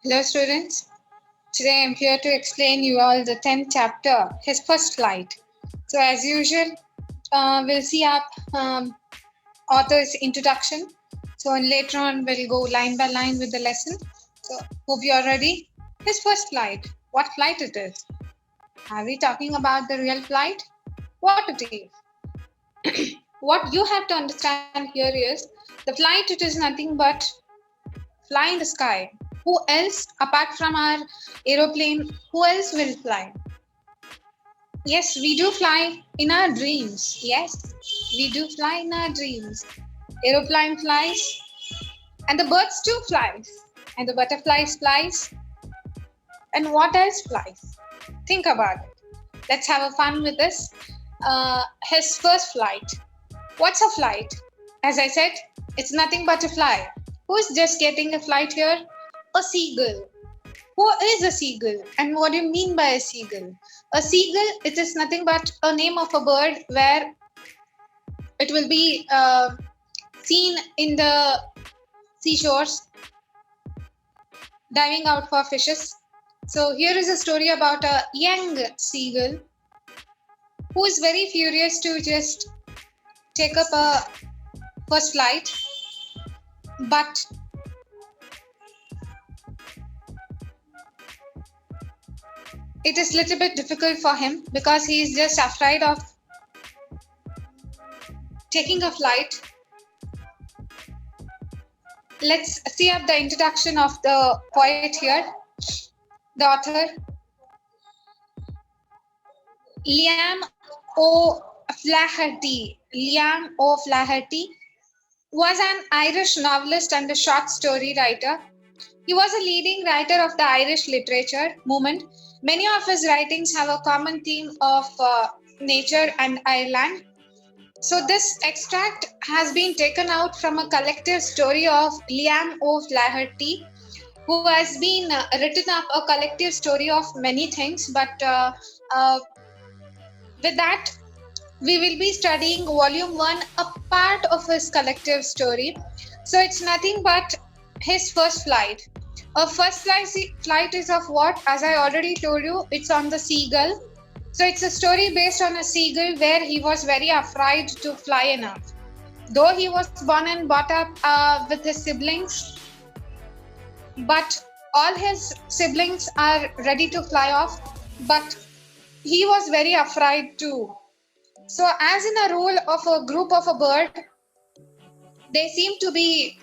Hello students, today I'm here to explain you all the 10th chapter, his first flight. So as usual, we'll see up author's introduction. So and later on we'll go line by line with the lesson. So hope you are ready. His first flight, what flight it is? Are we talking about the real flight? What it is? What you have to understand here is the flight it is nothing but fly in the sky. Who else apart from our aeroplane, who else will fly? Yes, we do fly in our dreams. Yes, we do fly in our dreams. Aeroplane flies and the birds too flies and the butterflies flies and what else flies? Think about it. Let's have a fun with this. His first flight. What's a flight? As I said, it's nothing but a fly. Who's just getting a flight here? A seagull. Who is a seagull and what do you mean by a seagull? A seagull, it is nothing but a name of a bird where it will be seen in the seashores diving out for fishes. So here is a story about a young seagull who is very furious to just take up a first flight, but it is little bit difficult for him because he is just afraid of taking a flight. Let's see up the introduction of the poet here, the author. Liam O'Flaherty. Liam O'Flaherty was an Irish novelist and a short story writer. He was a leading writer of the Irish literature movement. Many of his writings have a common theme of nature and Ireland. So this extract has been taken out from a collective story of Liam O'Flaherty, who has been written up a collective story of many things. But with that, we will be studying volume 1, a part of his collective story. So it's nothing but his first flight. A first flight is of what? As I already told you, it's on the seagull. So it's a story based on a seagull where he was very afraid to fly enough. Though he was born and brought up with his siblings, but all his siblings are ready to fly off, but he was very afraid too. So as in a role of a group of a bird, they seem to be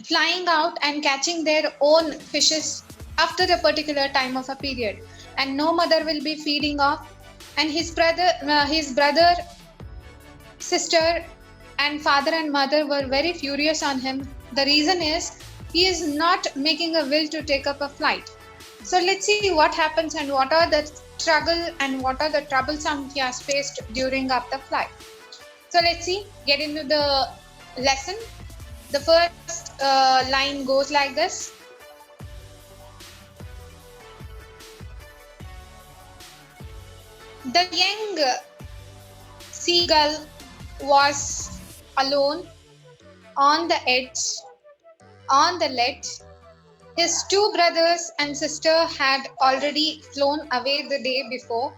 flying out and catching their own fishes after a particular time of a period, and no mother will be feeding off, and his brother, sister and father and mother were very furious on him. The reason is he is not making a will to take up a flight. So let's see what happens and what are the struggle and what are the troublesome he has faced during up the flight. So let's see, get into the lesson. The first line goes like this. The young seagull was alone on the ledge. His two brothers and sister had already flown away the day before.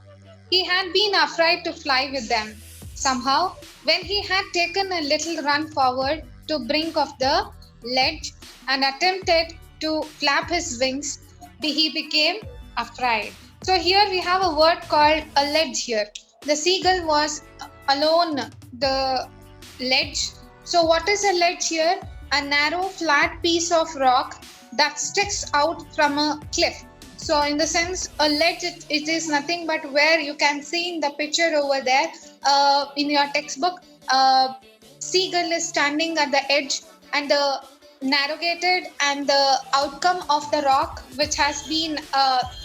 He had been afraid to fly with them. Somehow, when he had taken a little run forward to brink of the ledge and attempted to flap his wings, he became afraid. So here we have a word called a ledge here. The seagull was alone the ledge. So what is a ledge here? A narrow flat piece of rock that sticks out from a cliff. So in the sense, a ledge, it is nothing but where you can see in the picture over there in your textbook, seagull is standing at the edge and the narrogated and the outcome of the rock which has been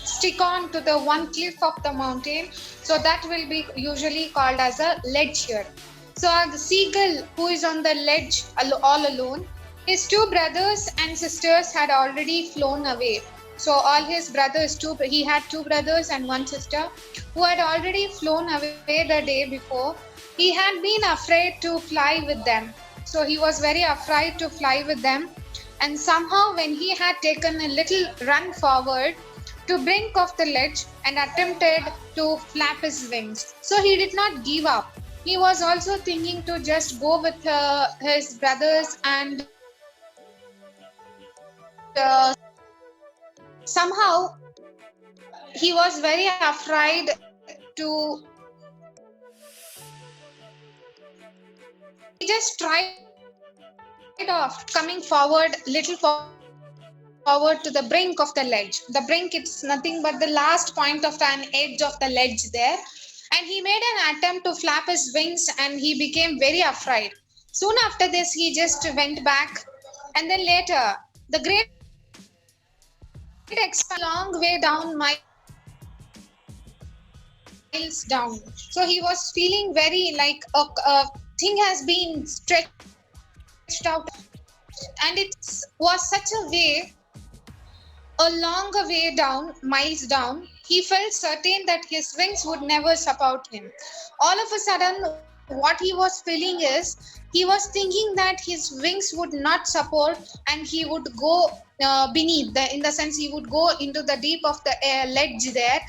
stick on to the one cliff of the mountain. So that will be usually called as a ledge here. So the seagull who is on the ledge all alone, his two brothers and sisters had already flown away. So all his brothers, he had two brothers and one sister who had already flown away the day before. He had been afraid to fly with them. So he was very afraid to fly with them. and somehow when he had taken a little run forward to brink of the ledge and attempted to flap his wings. So he did not give up. He was also thinking to just go with his brothers, and somehow he was very afraid to. He just tried of coming forward, little forward to the brink of the ledge. The brink, it's nothing but the last point of an edge of the ledge there. And he made an attempt to flap his wings and he became very afraid. Soon after this, he just went back. And then later, the great expanse of the long way down miles down. So he was feeling very like a thing has been stretched out in front of him, and it was such a way, a longer way down, miles down. He felt certain that his wings would never support him. All of a sudden, what he was feeling is he was thinking that his wings would not support and he would go beneath the, in the sense he would go into the deep of the ledge there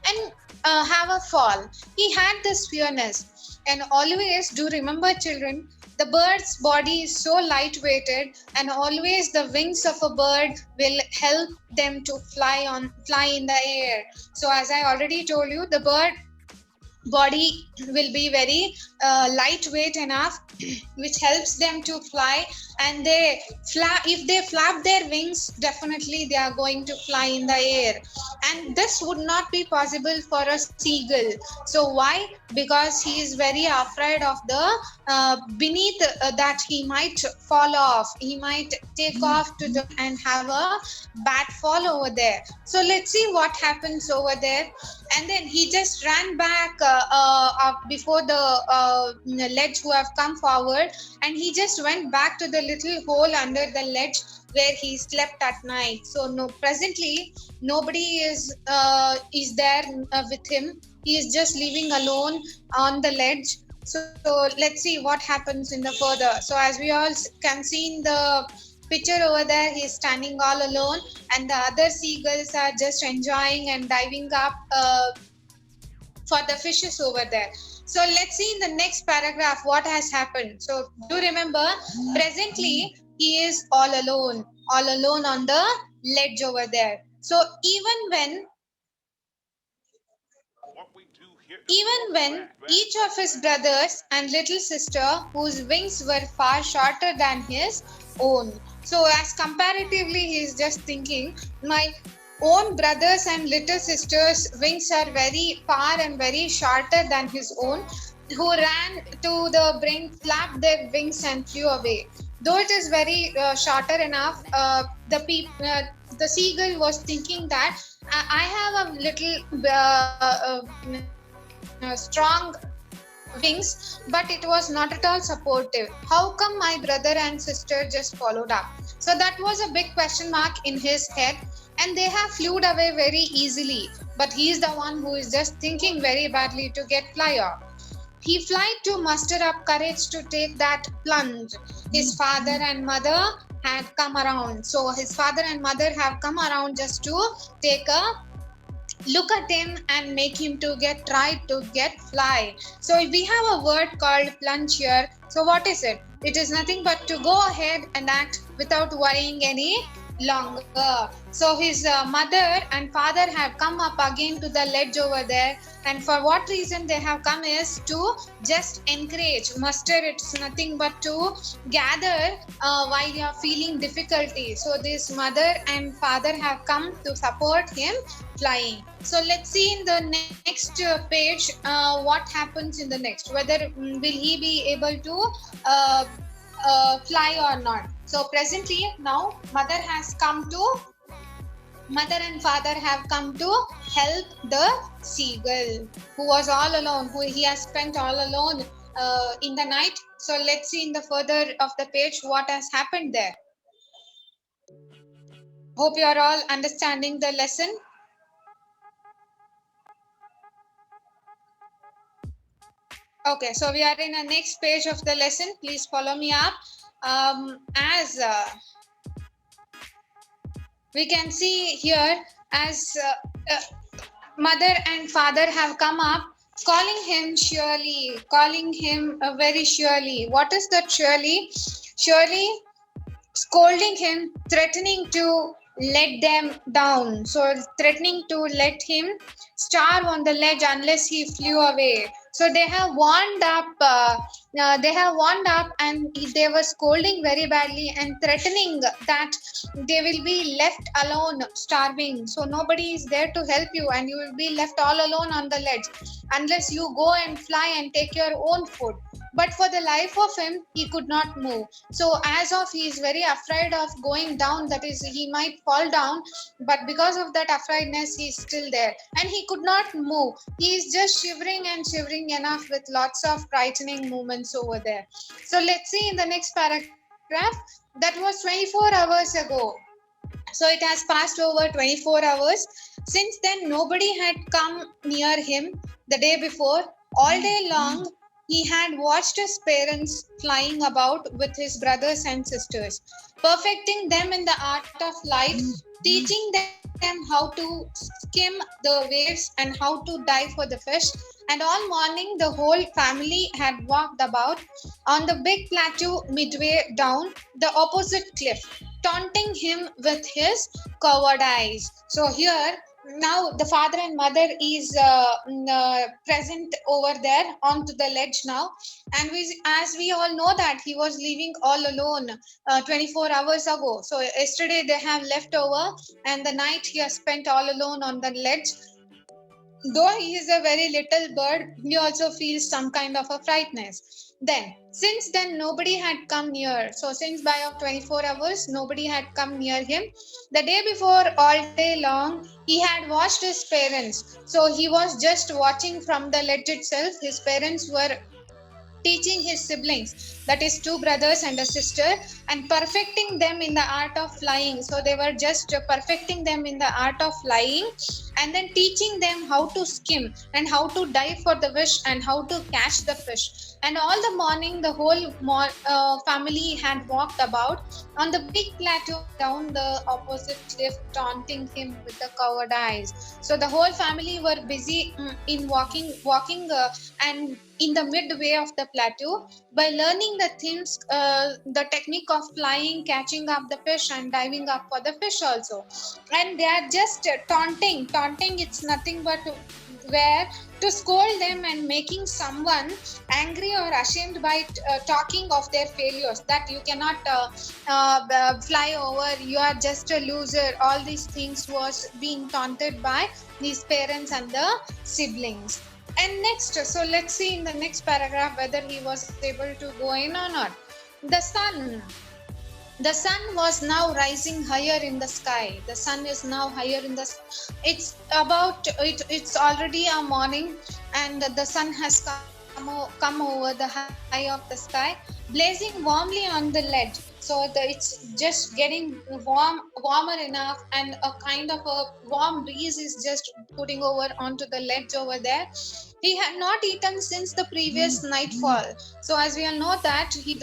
and have a fall. He had this fearness. And always do remember, children, the bird's body is so lightweighted, and always the wings of a bird will help them to fly in the air. So as I already told you, the bird body will be very lightweight enough which helps them to fly, and they flap. If they flap their wings, definitely they are going to fly in the air, and this would not be possible for a seagull. So why? Because he is very afraid of the beneath, that he might fall off, he might take off to the and have a bad fall over there. So let's see what happens over there. And then he just ran back before the ledge who have come forward, and he just went back to the little hole under the ledge where he slept at night. So no, presently nobody is there with him. He is just living alone on the ledge. So let's see what happens in the further. So as we all can see in the picture over there, he is standing all alone, and the other seagulls are just enjoying and diving up for the fishes over there. So let's see in the next paragraph what has happened. So do remember, presently he is all alone on the ledge over there. So even when each of his brothers and little sister, whose wings were far shorter than his own. So as comparatively, he is just thinking, my own brothers and little sisters' wings are very far and very shorter than his own, who ran to the brink, flapped their wings and flew away. Though it is very shorter enough, the seagull was thinking that I have a little strong wings, but it was not at all supportive. How come my brother and sister just followed up? So that was a big question mark in his head, and they have flew away very easily. But he is the one who is just thinking very badly to get fly off. He flight to muster up courage to take that plunge. His father and mother had come around. So his father and mother have come around just to take a look at him and make him to get try to get fly. So we have a word called plunge here. So what is it? It is nothing but to go ahead and act without worrying any longer. So his mother and father have come up again to the ledge over there, and for what reason they have come is to just encourage, muster. It's nothing but to gather while you are feeling difficulty. So this mother and father have come to support him flying. So let's see in the next page what happens in the next, whether will he be able to uh, fly or not. So presently now mother and father have come to help the seagull who was all alone, who he has spent all alone in the night. So let's see in the further of the page what has happened there. Hope you are all understanding the lesson. Okay, so we are in the next page of the lesson. Please follow me up. As We can see here as mother and father have come up, calling him surely, calling him very surely. What is that surely? Surely scolding him, threatening to let them down. So, threatening to let him starve on the ledge unless he flew away. So they have warned up. And they were scolding very badly and threatening that they will be left alone, starving. So nobody is there to help you, and you will be left all alone on the ledge unless you go and fly and take your own food. But for the life of him, he could not move. So as of he is very afraid of going down, that is, he might fall down, but because of that afraidness, he is still there and he could not move. He is just shivering and shivering enough with lots of frightening movements over there. So let's see in the next paragraph. That was 24 hours ago. So it has passed over 24 hours. Since then, nobody had come near him the day before. All day long, he had watched his parents flying about with his brothers and sisters, perfecting them in the art of flight, teaching them how to skim the waves and how to dive for the fish. And all morning, the whole family had walked about on the big plateau midway down the opposite cliff, taunting him with his coward eyes. So here now the father and mother is present over there onto the ledge now, and as we all know that he was living all alone 24 hours ago. So yesterday they have left over, and the night he has spent all alone on the ledge. Though he is a very little bird, he also feels some kind of a frightness. Since then, nobody had come near. So, since by of 24 hours, nobody had come near him. The day before, all day long, he had watched his parents. So, he was just watching from the ledge itself. His parents were teaching his siblings, that is two brothers and a sister, and perfecting them in the art of flying. So they were just perfecting them in the art of flying, and then teaching them how to skim and how to dive for the fish and how to catch the fish. And all the morning the whole family had walked about on the big plateau down the opposite cliff, taunting him with the covered eyes. So the whole family were busy in walking and in the midway of the plateau by learning the technique of flying, catching up the fish, and diving up for the fish also. And they are just taunting. It's nothing but where to scold them and making someone angry or ashamed by talking of their failures, that you cannot fly over, you are just a loser. All these things was being taunted by these parents and the siblings. And next, so let's see in the next paragraph whether he was able to go in or not. The sun. The sun was now rising higher in the sky. The sun is now higher in the. It's already a morning, and the sun has come over the high of the sky, blazing warmly on the ledge. So it's just getting warmer enough, and a kind of a warm breeze is just putting over onto the ledge over there. He had not eaten since the previous nightfall. So as we all know that he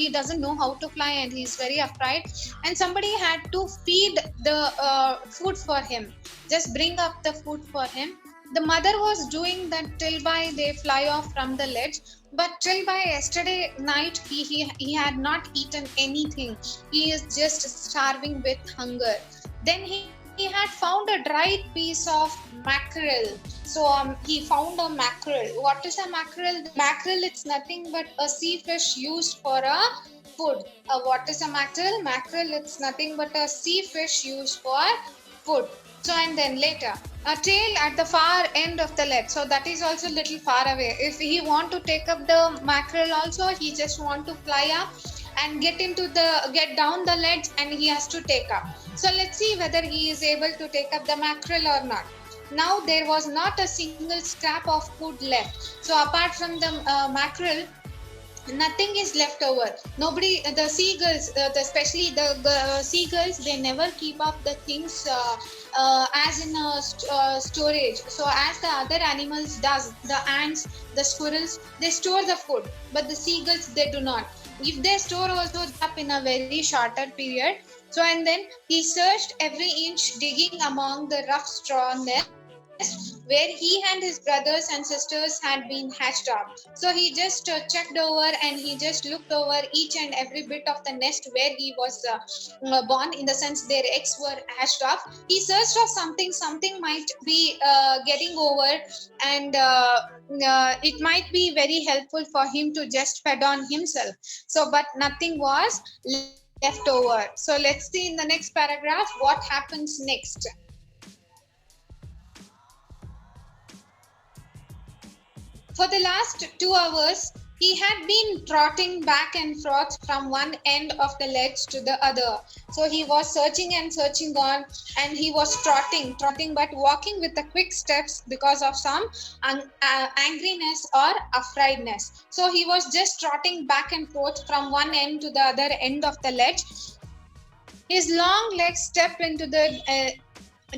doesn't know how to fly, and he's very afraid. And somebody had to feed the food for him. Just bring up the food for him. The mother was doing that till by they fly off from the ledge. But till by yesterday night, he had not eaten anything. He is just starving with hunger. Then he had found a dried piece of mackerel. So he found a mackerel. What is a mackerel? Mackerel, it's nothing but a sea fish used for a food. What is a mackerel? Mackerel, it's nothing but a sea fish used for food. So and then later, a tail at the far end of the ledge. So that is also little far away. If he want to take up the mackerel also, he just want to fly up and get down the ledge, and he has to take up. So let's see whether he is able to take up the mackerel or not. Now there was not a single scrap of food left. So apart from the mackerel, nothing is left over. Nobody, the seagulls, especially the seagulls, they never keep up the things as in storage. So as the other animals does, the ants, the squirrels, they store the food, but the seagulls, they do not. If they store also up in a very shorter period, So, and then he searched every inch, digging among the rough straw nest where he and his brothers and sisters had been hatched up. So he just checked over and he just looked over each and every bit of the nest where he was born, in the sense their eggs were hatched off. He searched for something, something might be getting over, and it might be very helpful for him to just fed on himself. So, but nothing was left over. So let's see in the next paragraph what happens next. For the last 2 hours, he had been trotting back and forth from one end of the ledge to the other. So he was searching and searching on, and he was trotting, but walking with the quick steps because of some angriness or afraidness. So he was just trotting back and forth from one end to the other end of the ledge. His long legs stepped into the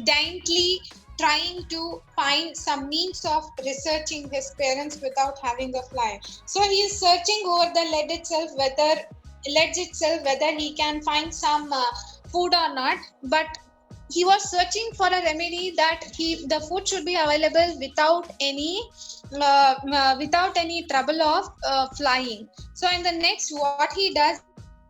daintily trying to find some means of researching his parents without having a fly. So he is searching over the ledge itself whether he can find some food or not. But he was searching for a remedy that the food should be available without any trouble of flying. So in the next, what he does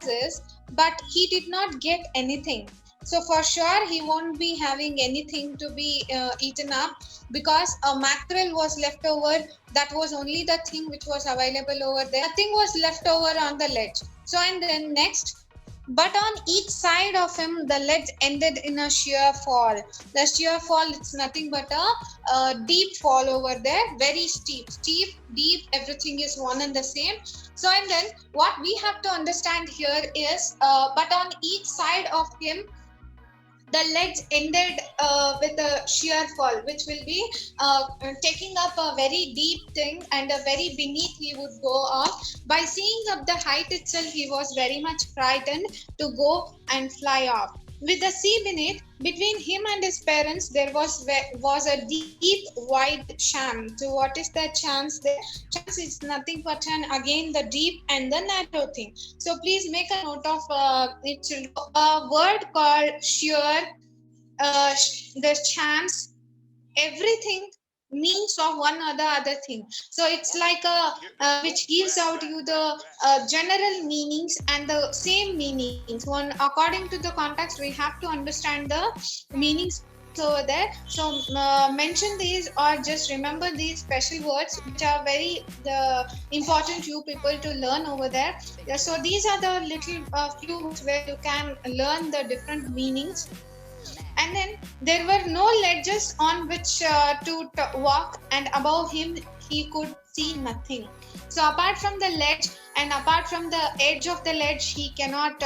is, but he did not get anything. So for sure he won't be having anything to be eaten up, because a mackerel was left over. That was only the thing which was available over there. Nothing was left over on the ledge. So and then next, but on each side of him the ledge ended in a sheer fall. The sheer fall, it's nothing but a deep fall over there, very steep, deep, everything is one and the same. So and then what we have to understand here is, but on each side of him the ledge ended with a sheer fall, which will be taking up a very deep thing, and a very beneath he would go off. By seeing up the height itself, he was very much frightened to go and fly off. With the sea beneath, between him and his parents, there was a deep, wide chasm. So, what is the chance there? Chance is nothing but again the deep and the narrow thing. So, please make a note of it. A word called sheer, the chance, everything means of one or the other thing. So it's like a which gives out you the general meanings and the same meanings. One, according to the context, we have to understand the meanings over there. So mention these or just remember these special words which are very important you people to learn over there. Yeah, so these are the little few words where you can learn the different meanings. And then there were no ledges on which to walk, and above him he could see nothing. So apart from the ledge and apart from the edge of the ledge, he cannot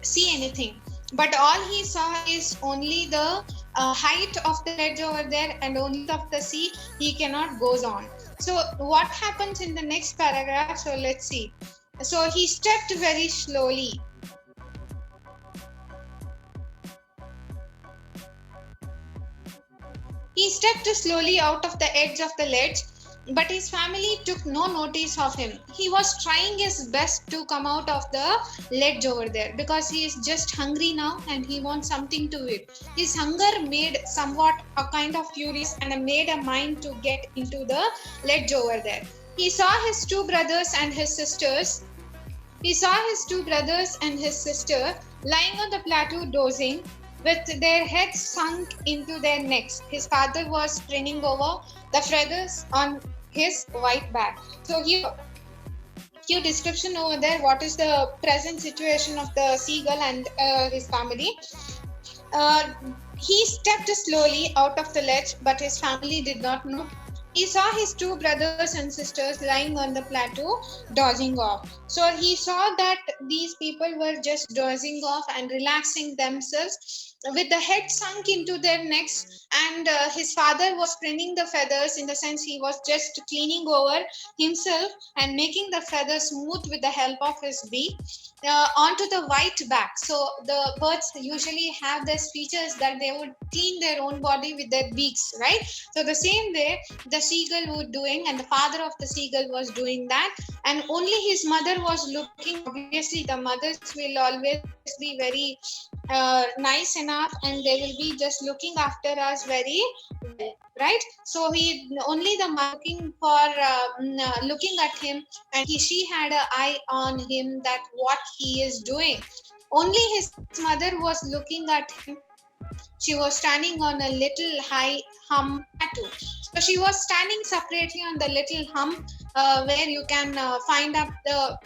see anything. But all he saw is only the height of the ledge over there, and only of the sea. He cannot goes on. So what happens in the next paragraph? So let's see. So he stepped very slowly. He stepped slowly out of the edge of the ledge, but his family took no notice of him. He was trying his best to come out of the ledge over there, because he is just hungry now and he wants something to eat. His hunger made somewhat a kind of furious and made a mind to get into the ledge over there. He saw his two brothers and his sisters. He saw his two brothers and his sister lying on the plateau dozing, with their heads sunk into their necks. His father was craning over the feathers on his white back. So here, few description over there. What is the present situation of the seagull and his family? Uh, he stepped slowly out of the ledge, but his family did not know. He saw his two brothers and sisters lying on the plateau, dozing off. So he saw that these people were just dozing off and relaxing themselves with the head sunk into their necks, and his father was trimming the feathers, in the sense he was just cleaning over himself and making the feathers smooth with the help of his beak onto the white back. So the birds usually have these features that they would clean their own body with their beaks, right? So the same way the seagull was doing, and the father of the seagull was doing that, and only his mother was looking. Obviously the mothers will always be very nice enough, and they will be just looking after us very well, right? So he only the mother looking for looking at him, and she had an eye on him, that what he is doing. Only his mother was looking at him. She was standing on a little high hum plateau. So she was standing separately on the little hum where you can find up the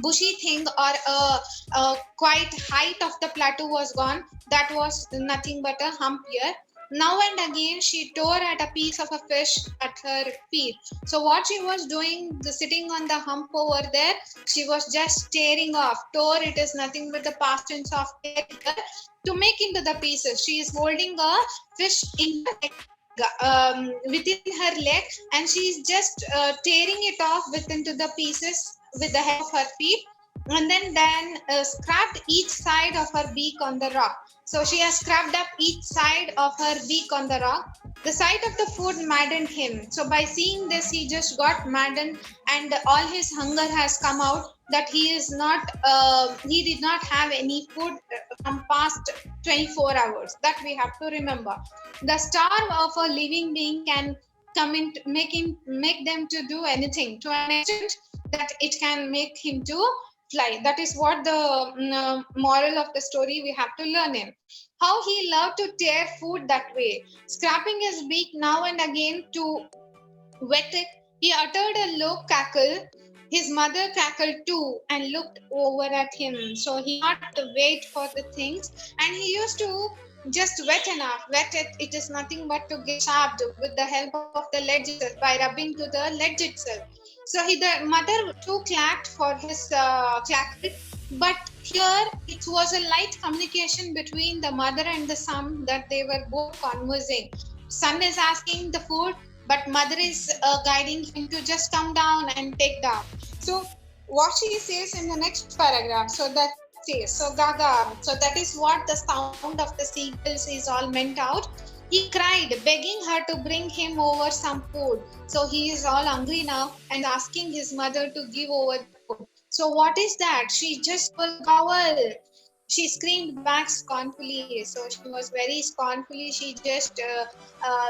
bushy thing, or quite height of the plateau was gone. That was nothing but a hump here. Now and again she tore at a piece of a fish at her feet. So what she was doing, the sitting on the hump over there, she was just tearing off. Tore, it is nothing but the past tense of tear here, to make into the pieces. She is holding a fish in her leg, within her leg, and she is just tearing it off within to the pieces with the help of her feet, and then scrapped each side of her beak on the rock. So she has scrapped up each side of her beak on the rock. The sight of the food maddened him. So by seeing this, he just got maddened, and all his hunger has come out. That he did not have any food from past 24 hours. That we have to remember. The starve of a living being can come in, make them to do anything to an extent that it can make him to fly. That is what the moral of the story we have to learn in. How he loved to tear food that way, scraping his beak now and again to wet it. He uttered a low cackle. His mother cackled too and looked over at him. So he not wait for the things, and he used to just wet enough. Wet it, it is nothing but to get sharpened with the help of the ledge itself, by rubbing to the ledge itself. So the mother too clacked for his clackle, but here it was a light communication between the mother and the son, that they were both conversing. Son is asking the food, but mother is guiding him to just come down and take down. So what she says in the next paragraph, so that says, so gaga, so that is what the sound of the seagulls is all meant out. He cried, begging her to bring him over some food. So he is all hungry now and asking his mother to give over the food. So what is that? She just was gobble. She screamed back scornfully. So she was very scornfully. She just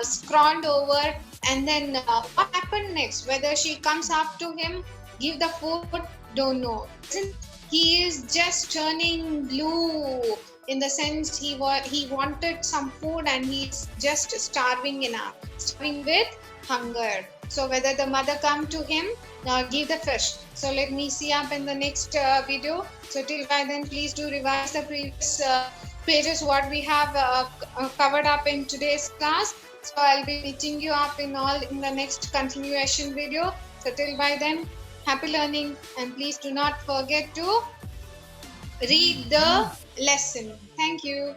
scrawled over, and then what happened next? Whether she comes up to him, give the food, don't know. He is just turning blue, in the sense he wanted some food, and he's just starving enough, starving with hunger. So whether the mother come to him, give the fish. So let me see up in the next video. So till by then, please do revise the previous pages what we have covered up in today's class. So I'll be meeting you up in the next continuation video. So till by then, happy learning, and please do not forget to read the lesson. Thank you.